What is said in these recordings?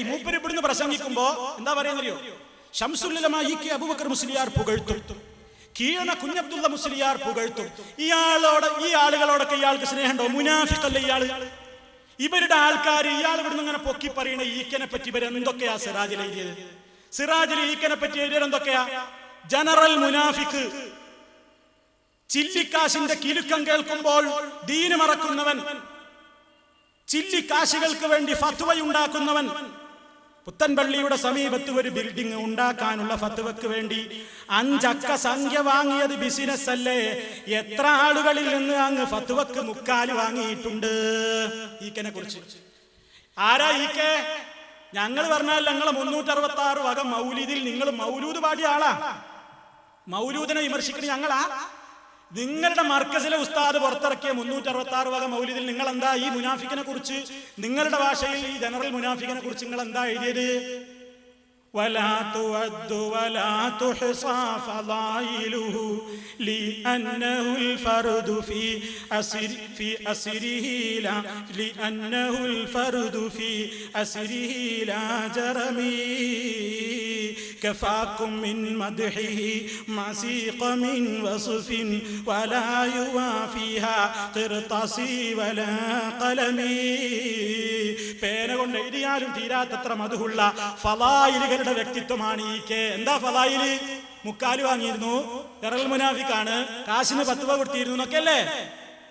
മൂപ്പര് ഇവിടുന്ന് പ്രസംഗിക്കുമ്പോ എന്താ പറയാന്നറിയോ? ശംസുൽ ഉലമാ ഇ.കെ. അബൂബക്കർ മുസ്ലിയാർ പുകഴ്ത്തും, കീഴണ കുഞ്ഞബ്ദുള്ള മുസ്ലിയാർ പുകഴ്ത്തും. ഈ ആളുകളോടൊക്കെ ഇയാൾക്ക് സ്നേഹമുണ്ടോ? മുനാഫിഖല്ലേ ഇയാള്? ഇവരുടെ ആൾക്കാർ ഇയാൾ ഇവിടുന്ന് ഇങ്ങനെ പൊക്കി പറയണ ഈക്കനെ പറ്റി ഇവരെന്തൊക്കെയാ സിറാജിൽ എഴുതിയത്? സിറാജിൽ ഈക്കനെ പറ്റി എഴുതിയത് എന്തൊക്കെയാ? ജനറൽ മുനാഫിഖ്, ചില്ലിക്കാശിന്റെ കിലുക്കം കേൾക്കുമ്പോൾ ദീന് മറക്കുന്നവൻ, ചില്ലിക്കാശുകൾക്ക് വേണ്ടി ഫത്വയുണ്ടാക്കുന്നവൻ. പുത്തൻപള്ളിയുടെ സമീപത്ത് ഒരു ബിൽഡിംഗ് ഉണ്ടാക്കാനുള്ള ഫത്വയ്ക്ക് വേണ്ടി 5 അക്ക സംഖ്യ വാങ്ങിയത് ബിസിനസ് അല്ലേ? എത്ര ആളുകളിൽ നിന്ന് അങ്ങ് ഫത്വയ്ക്ക് മുക്കാല് വാങ്ങിയിട്ടുണ്ട് ഈക്കനെ കുറിച്ച്. ആരാ ഈക്കെ? ഞങ്ങൾ പറഞ്ഞാൽ ഞങ്ങളെ 366 വക മൗലൂദിൽ നിങ്ങൾ മൗലൂദ് പാടിയ ആളാ. മൗലൂദിനെ വിമർശിക്കണ ഞങ്ങളാ? നിങ്ങളുടെ മർക്കസിലെ ഉസ്താദ് പുറത്തിറക്കിയ 366 വക മൗലിദിൽ നിങ്ങൾ എന്താ ഈ മുനാഫിക്കിനെ കുറിച്ച്, നിങ്ങളുടെ ഭാഷയിൽ ഈ ജനറൽ മുനാഫിക്കിനെ കുറിച്ച് നിങ്ങൾ എന്താ എഴുതിയത്? ولا تود ولا تحصى فضائله لأنه الفرد في أسره لا لأنه الفرد في أسره لا جرمي كفاكم من مدحه معسيق من وصف ولا يوافيها قرطاسي ولا قلمي. പേന കൊണ്ട് എഴുതിയാലും തീരാത്തത്ര മധുഹുള്ള ഫളായിലുകളുടെ വ്യക്തിത്വമാണ് ഈക്കെ. എന്താ ഫളായില്? മുക്കാല് വാങ്ങിയിരുന്നു, ജനറൽ മുനാഫിക്കാണ്, കാശിന് 10 രൂപ കൊടുത്തിരുന്നു എന്നൊക്കെ അല്ലേ?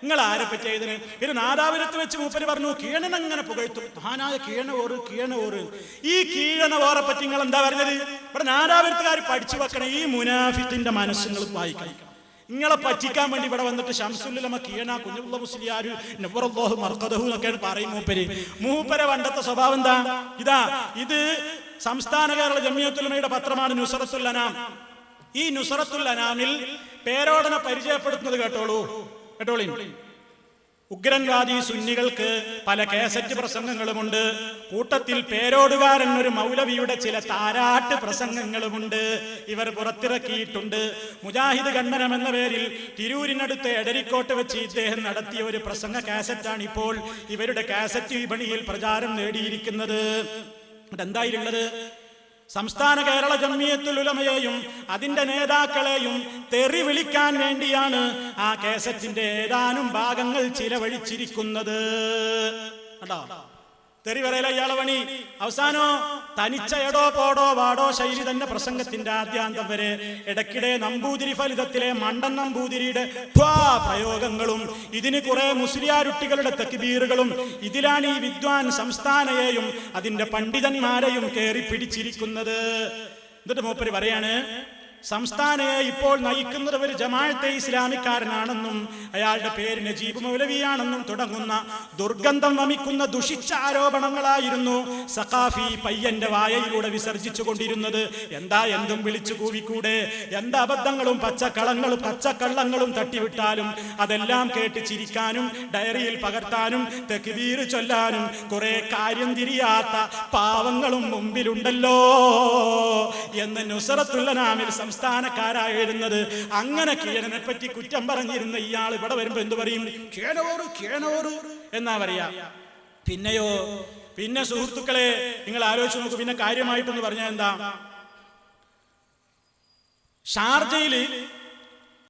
നിങ്ങൾ ആരെ പറ്റി എഴുതുന്നത്? പിന്നെ നാദാപുരത്ത് വെച്ച് മൂപ്പര് പറഞ്ഞു കീഴനങ്ങനെ പുകഴ്ത്തും, മഹാനായ കീഴനോറ്. ഈ കീഴനോറെ പറ്റി നിങ്ങൾ എന്താ പറഞ്ഞത്? ഇവിടെ നാദാപുരത്തുകാർ പഠിച്ചു വെക്കണം, ഈ മുനാഫിക്കിന്റെ മനസ്സുകൾ വായിക്കണം. നിങ്ങളെ പറ്റിക്കാൻ വേണ്ടി ഇവിടെ വന്നിട്ട് ശംസുൽ ഉലമാ കീഴന കുഞ്ഞബ്ദുള്ള മുസ്ലിയാർ നവറല്ലാഹു മർഖദഹു എന്നൊക്കെയാണ് പറയും മൂപ്പരെ പണ്ടത്തെ സ്വഭാവം എന്താ? ഇത് സംസ്ഥാന കേരള ജമിയത്തുൽ ഉലമയുടെ പത്രമാണ് നുസ്റത്തുൽ അനാം. ഈ നുസ്റത്തുൽ അനാമിൽ പേരോടനെ പരിചയപ്പെടുത്തുന്നത് കേട്ടോളി. ഉഗ്രൻവാദി സുന്നികൾക്ക് പല കേസറ്റ് പ്രസംഗങ്ങളുമുണ്ട്. കൂട്ടത്തിൽ പേരോടുകാരൻ ഒരു മൗലവിയുടെ ചില താരാട്ട് പ്രസംഗങ്ങളുമുണ്ട്. ഇവർ പുറത്തിറക്കിയിട്ടുണ്ട്. മുജാഹിദ് ഖണ്ഡനം എന്ന പേരിൽ തിരൂരിനടുത്ത് എടരിക്കോട്ട് വെച്ച് ഇദ്ദേഹം നടത്തിയ ഒരു പ്രസംഗ കാസറ്റാണ് ഇപ്പോൾ ഇവരുടെ കാസറ്റ് വിപണിയിൽ പ്രചാരം നേടിയിരിക്കുന്നത്. എന്തായിരുന്നത്? സംസ്ഥാന കേരള ജമിയത്തുൽ ഉലമയെയും അതിന്റെ നേതാക്കളെയും തെറി വിളിക്കാൻ വേണ്ടിയാണ് ആ കേസറ്റിന്റെ ഏതാനും ഭാഗങ്ങൾ ചിലവഴിച്ചിരിക്കുന്നത്. കേട്ടോ, തെറി പറയല ഇയാളെ പണി. അവസാനോ തനിച്ച എടോ പോടോ വാടോ ശൈലി തന്നെ പ്രസംഗത്തിന്റെ ആദ്യാന്തം വരെ. ഇടയ്ക്കിടെ നമ്പൂതിരി ഫലിതത്തിലെ മണ്ടൻ നമ്പൂതിരിയുടെ പ്രയോഗങ്ങളും ഇതിന് കുറെ മുസ്ലിയാരുട്ടികളുടെ തക്ബീറുകളും. ഇതിലാണ് ഈ വിദ്വാൻ സംസ്ഥാനയെയും അതിന്റെ പണ്ഡിതന്മാരെയും കയറി പിടിച്ചിരിക്കുന്നത്. എന്നിട്ട് മൂപ്പര് പറയാണ്, സംസ്ഥാനയെ ഇപ്പോൾ നയിക്കുന്നത് ഒരു ജമാഅത്തെ ഇസ്ലാമിക്കാരനാണെന്നും അയാളുടെ പേര് നജീബ് മൗലവിയാണെന്നും തുടങ്ങുന്ന ദുർഗന്ധം വമിക്കുന്ന ദുഷിച്ച ആരോപണങ്ങളായിരുന്നു സഖാഫി പയ്യന്റെ വായയിലൂടെ വിസർജിച്ചു കൊണ്ടിരുന്നത്. എന്തും വിളിച്ചു കൂവിക്കൂടെ? അബദ്ധങ്ങളും പച്ചക്കള്ളങ്ങളും തട്ടിവിട്ടാലും അതെല്ലാം കേട്ട് ചിരിക്കാനും ഡയറിയിൽ പകർത്താനും തക്ബീർ ചൊല്ലാനും കുറെ കാര്യം തിരിയാത്ത പാവങ്ങളും മുമ്പിലുണ്ടല്ലോ എന്ന് നുസ്റത്തുൽ അനാമിൽ സംസ്ഥാനക്കാരായി എഴുതുന്നത്. അങ്ങനെ കീഴനെ പറ്റി കുറ്റം പറഞ്ഞിരുന്ന ഇയാൾ ഇവിടെ വരുമ്പോ എന്ത് പറയും? കീഴനോറ് എന്നാ പറയാ. പിന്നെ സുഹൃത്തുക്കളെ നിങ്ങൾ ആലോചിച്ച് നോക്കൂ. പിന്നെ കാര്യമായിട്ടൊന്ന് പറഞ്ഞാൽ എന്താ? ഷാർജയിൽ